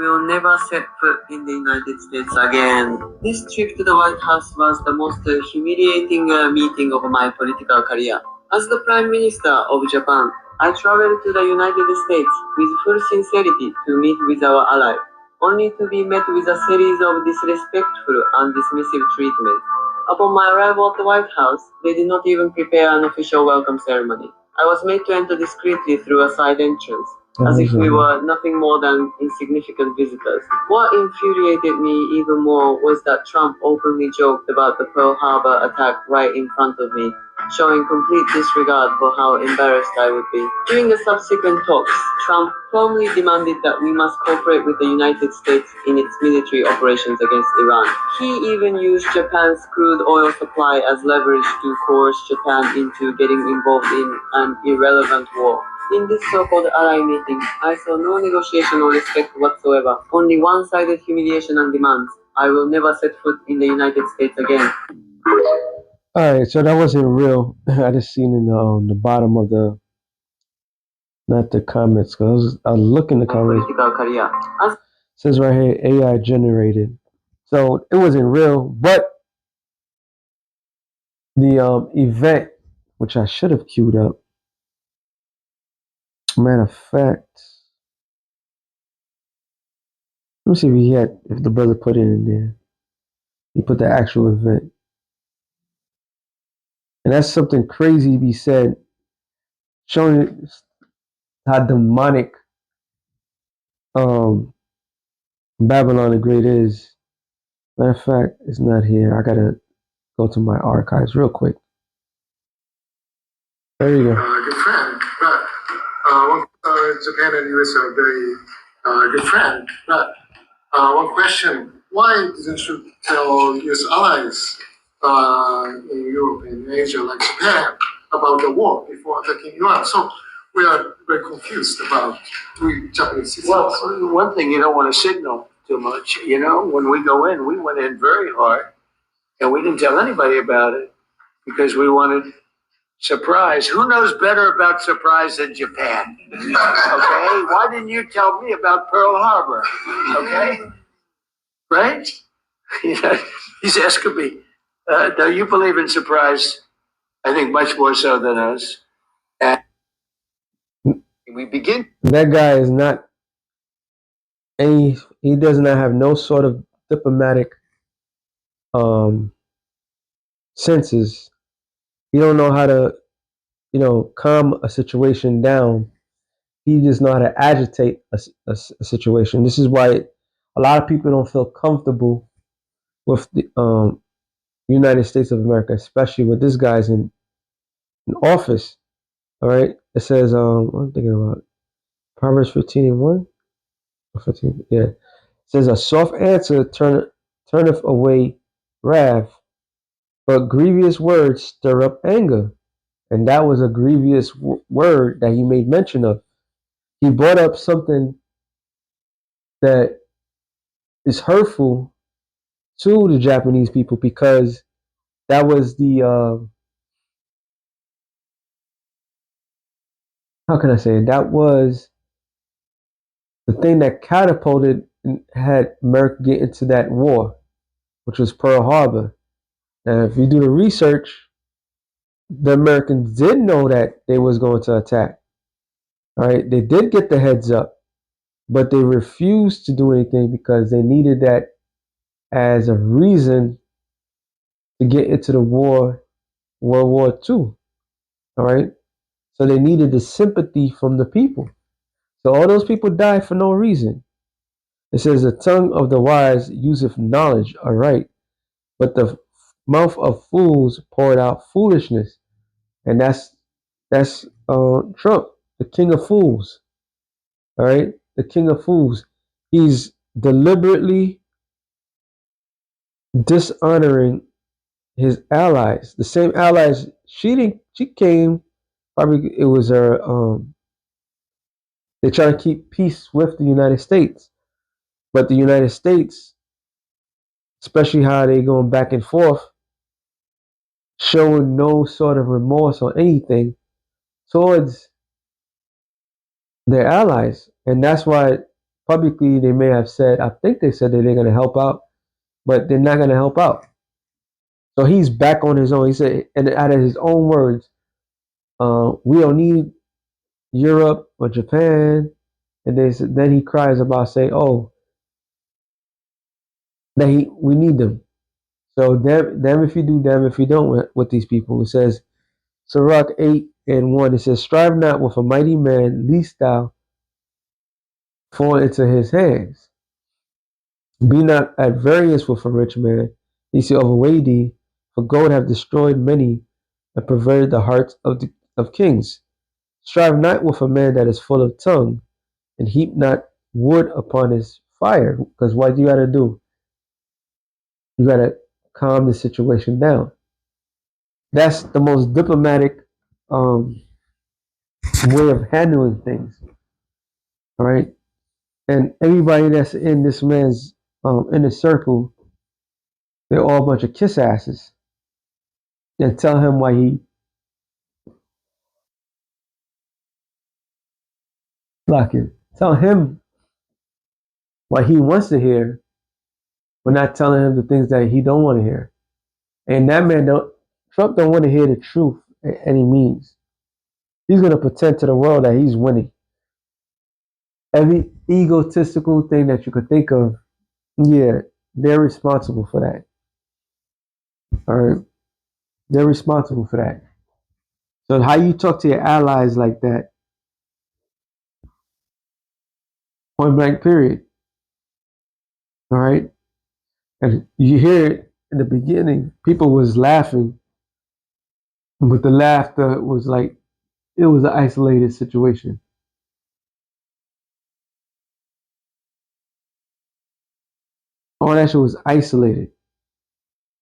will never set foot in the United States again. This trip to the White House was the most humiliating meeting of my political career. As the Prime Minister of Japan, I traveled to the United States with full sincerity to meet with our ally, only to be met with a series of disrespectful and dismissive treatment. Upon my arrival at the White House, they did not even prepare an official welcome ceremony. I was made to enter discreetly through a side entrance, as if we were nothing more than insignificant visitors. What infuriated me even more was that Trump openly joked about the Pearl Harbor attack right in front of me, showing complete disregard for how embarrassed I would be. During the subsequent talks, Trump firmly demanded that we must cooperate with the United States in its military operations against Iran. He even used Japan's crude oil supply as leverage to coerce Japan into getting involved in an irrelevant war. In this so-called ally meeting, I saw no negotiation or respect whatsoever, only one-sided humiliation and demands. I will never set foot in the United States again. All right, so that wasn't real. I just seen in the bottom of the, not the comments, because I was looking the comments. Political career. It says right here, AI generated. So it wasn't real, but the event, which I should have queued up. Matter of fact, let me see if the brother put it in there. He put the actual event. And that's something crazy to be said, showing how demonic Babylon the Great is. Matter of fact, it's not here. I gotta go to my archives real quick. There you go. Good friend, but Japan and US are very good friend. But one question: why didn't you tell US allies in Europe and Asia, like Japan, about the war before attacking Iran? So we are very confused about three Japanese citizens. Well, one thing, you don't want to signal too much. You know, when we go in, we went in very hard, and we didn't tell anybody about it because we wanted surprise. Who knows better about surprise than Japan? Okay? Why didn't you tell me about Pearl Harbor? Okay? Right? You know, he's asking me, do you believe in surprise? I think much more so than us. And we begin. That guy is not he does not have no sort of diplomatic senses. He don't know how to, calm a situation down. He just know how to agitate a situation. This is why a lot of people don't feel comfortable with the United States of America, especially with this guy's in office. All right. It says, I'm thinking about Proverbs 15:1. 15, yeah. It says, a soft answer turneth away wrath, but grievous words stir up anger. And that was a grievous word that he made mention of. He brought up something that is hurtful to the Japanese people because that was the how can I say it? That was the thing that catapulted and had America get into that war, which was Pearl Harbor. And if you do the research, the Americans did know that they was going to attack. All right, they did get the heads up, but they refused to do anything because they needed that as a reason to get into the World War II. All right, so they needed the sympathy from the people. So all those people died for no reason. It says the tongue of the wise useth knowledge, all right, but the mouth of fools poured out foolishness, and that's Trump, the king of fools. All right, the king of fools. He's deliberately dishonoring his allies, the same allies she came. Probably it was her. They try to keep peace with the United States, but the United States, especially how they going back and forth, showing no sort of remorse or anything towards their allies, and that's why publicly they may have said, I think they said that they're going to help out, but they're not going to help out. So he's back on his own. He said, and out of his own words, we don't need Europe or Japan. And then he cries about saying, oh, we need them. So damn if you do, damn if you don't with these people. It says, Sirach 8:1, it says, strive not with a mighty man, lest thou fall into his hands. Be not at variance with a rich man, lest he overweigh thee, for gold have destroyed many and perverted the hearts of kings. Strive not with a man that is full of tongue, and heap not wood upon his fire. Because what you gotta do? You gotta calm the situation down. That's the most diplomatic way of handling things. All right. And everybody that's in this man's inner circle, they're all a bunch of kiss asses. And tell him why he blocking. Tell him what he wants to hear, but not telling him the things that he don't want to hear. And that man Trump don't want to hear the truth at any means. He's gonna pretend to the world that he's winning. Every egotistical thing that you could think of, yeah, they're responsible for that. All right, they're responsible for that. So how you talk to your allies like that, point blank period. All right, and you hear it in the beginning, people was laughing, but the laughter was like it was an isolated situation. All that shit was isolated.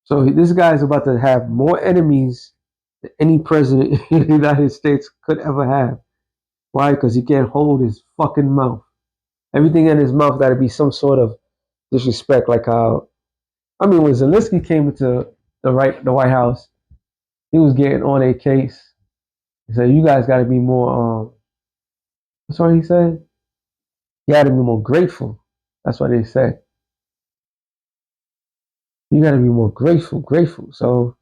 So this guy's about to have more enemies than any president in the United States could ever have. Why? Because he can't hold his fucking mouth. Everything in his mouth got to be some sort of disrespect. Like how, I mean, when Zelensky came into the White House, he was getting on a case. He said, "You guys got to be more." What's what he said? You got to be more grateful. That's what they said. You got to be more grateful. So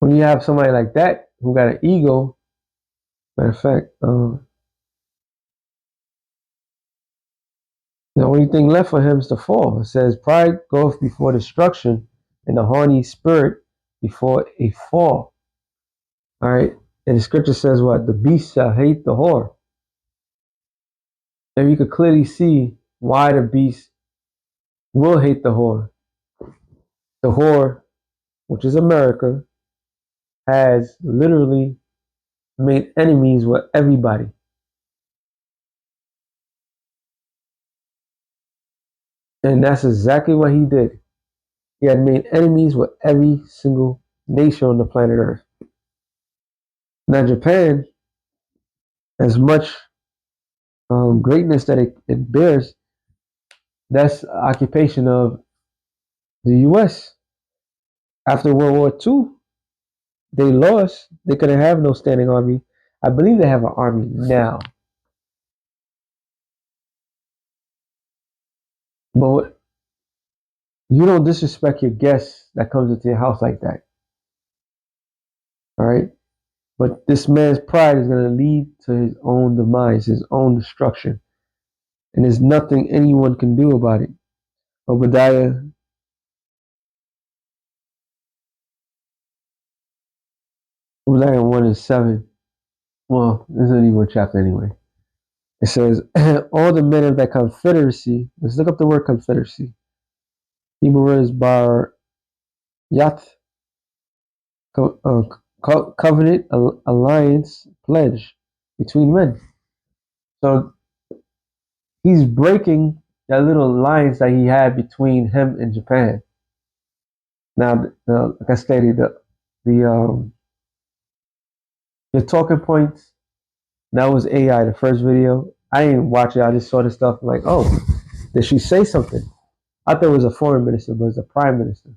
when you have somebody like that who got an ego, matter of fact, the only thing left for him is to fall. It says, pride goeth before destruction, and the haughty spirit before a fall. All right. And the scripture says what? The beast shall hate the whore. And you could clearly see why the beast will hate the whore. The whore, which is America, has literally made enemies with everybody. And that's exactly what he did. He had made enemies with every single nation on the planet Earth. Now, Japan, as much greatness that it bears, that's occupation of the U.S. After World War II, they lost. They couldn't have no standing army. I believe they have an army now. But you don't disrespect your guests that comes into your house like that. All right? But this man's pride is going to lead to his own demise, his own destruction. And there's nothing anyone can do about it. Obadiah 1:7. Well, this isn't even a chapter anyway. It says, all the men of that confederacy, let's look up the word confederacy. Hebrew word is bar yath, covenant, alliance, pledge between men. So he's breaking that little alliance that he had between him and Japan. Now, like I stated, the talking points, that was AI, the first video. I didn't watch it. I just saw the stuff like, oh, did she say something? I thought it was a foreign minister, but it's a prime minister.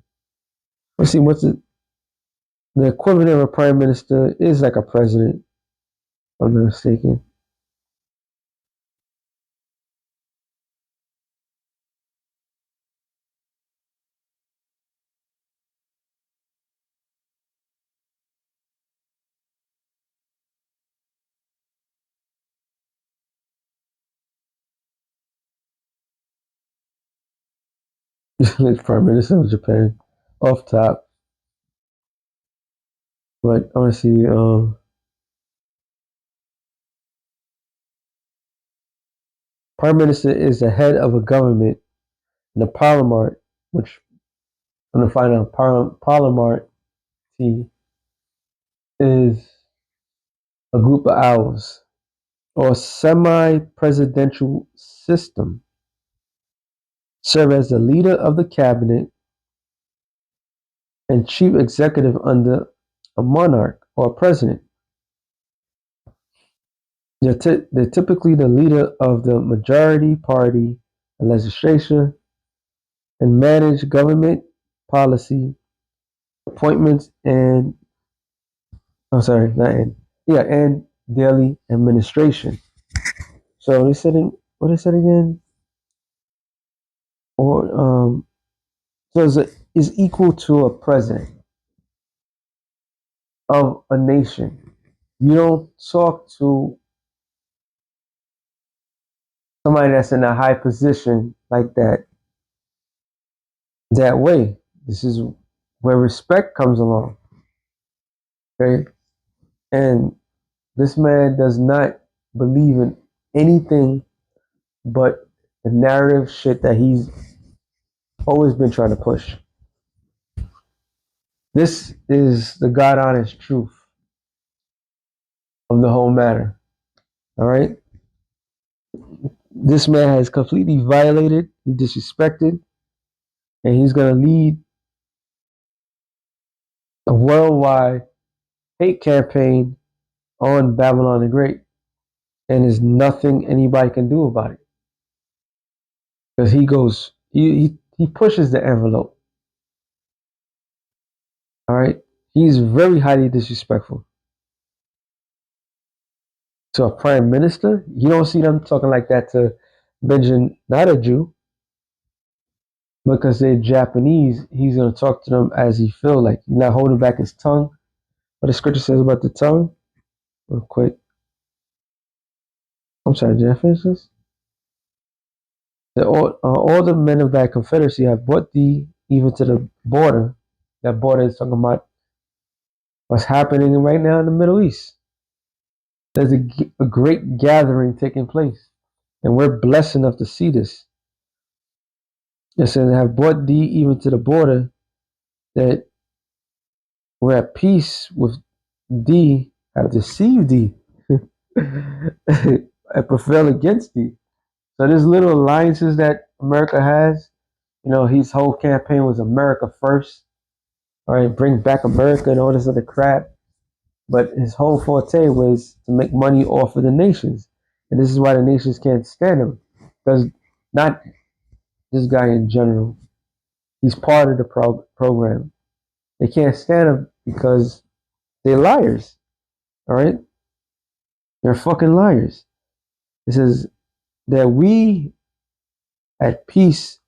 Let's see, the equivalent of a prime minister is like a president, if I'm not mistaken. Prime Minister of Japan, off top. But I want to see. Prime Minister is the head of a government, and the Parliament, which I'm gonna find out. Parliament is a group of owls or semi-presidential system. Serve as the leader of the cabinet and chief executive under a monarch or president. They're typically the leader of the majority party legislation and manage government policy, appointments, and I'm sorry, not in, yeah, and daily administration. So they said, what they said again? Or so is equal to a president of a nation. You don't talk to somebody that's in a high position like that way. This is where respect comes along. Okay? And this man does not believe in anything but the narrative shit that he's always been trying to push. This is the God honest truth of the whole matter. All right? This man has completely violated, he disrespected, and he's going to lead a worldwide hate campaign on Babylon the Great. And there's nothing anybody can do about it. Because he pushes the envelope. All right? He's very highly disrespectful. To a prime minister, you don't see them talking like that to Benjamin, not a Jew, because they're Japanese. He's going to talk to them as he feel like. He's not holding back his tongue. What the scripture says about the tongue, real quick. I'm sorry, did I finish this? All the men of thy confederacy have brought thee even to the border. That border is talking about what's happening right now in the Middle East. There's a great gathering taking place, and we're blessed enough to see this. It says, have brought thee even to the border, that we're at peace with thee, have deceived thee, and prevail against thee. So there's little alliances that America has. You know, his whole campaign was America first. All right, bring back America and all this other crap. But his whole forte was to make money off of the nations. And this is why the nations can't stand him. Because not this guy in general. He's part of the program. They can't stand him because they're liars. All right? They're fucking liars. It says that we at peace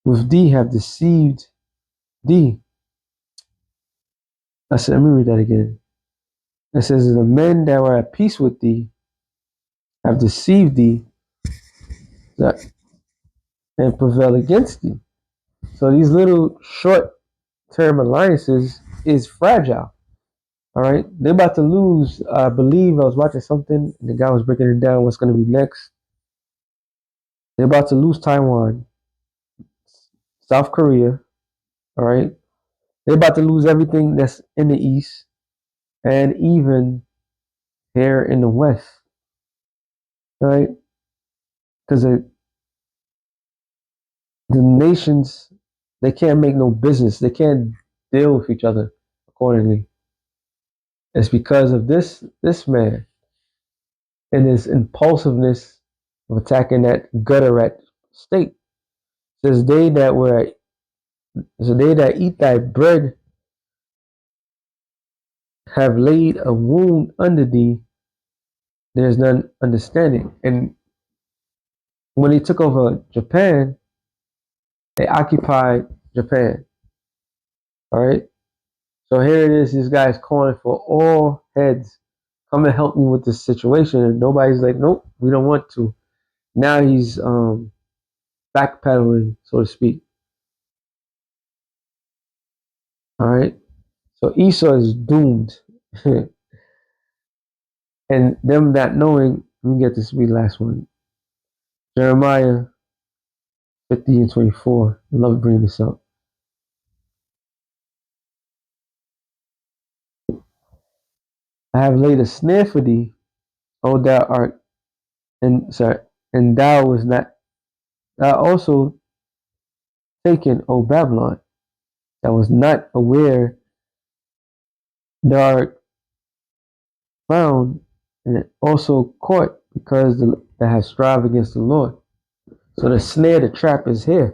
with thee have deceived thee. I said, let me read that again. It says, the men that were at peace with thee have deceived thee and prevail against thee. So these little short-term alliances is fragile. All right, they're about to lose. I believe I was watching something, and the guy was breaking it down. What's going to be next? They're about to lose Taiwan, South Korea. All right, they're about to lose everything that's in the east, and even here in the west. All right, because the nations, they can't make no business. They can't deal with each other accordingly. It's because of this man and his impulsiveness of attacking that gutter rat state. It says they that eat thy bread have laid a wound under thee. There's none understanding. And when they took over Japan, they occupied Japan. All right. So here it is. This guy's calling for all heads. Come and help me with this situation. And nobody's like, nope, we don't want to. Now he's backpedaling, so to speak. All right. So Esau is doomed. And them not knowing, let me get this be the last one. Jeremiah 50 and 24. I love bringing this up. I have laid a snare for thee, O thou art, and thou was not, thou also taken, O Babylon, that was not aware thou art found, and also caught because thou hast strive against the Lord. So the snare, the trap is here.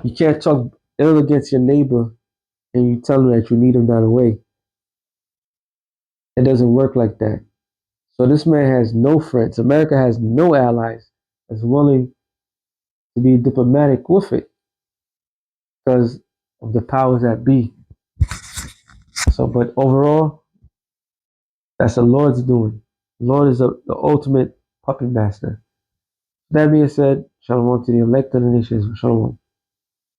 You can't talk ill against your neighbor and you tell him that you need him down the way. It doesn't work like that. So this man has no friends. America has no allies that's willing to be diplomatic with it because of the powers that be. So, but overall, that's the Lord's doing. The Lord is the ultimate puppet master. That being said, shalom to the elect of the nations. Shalom.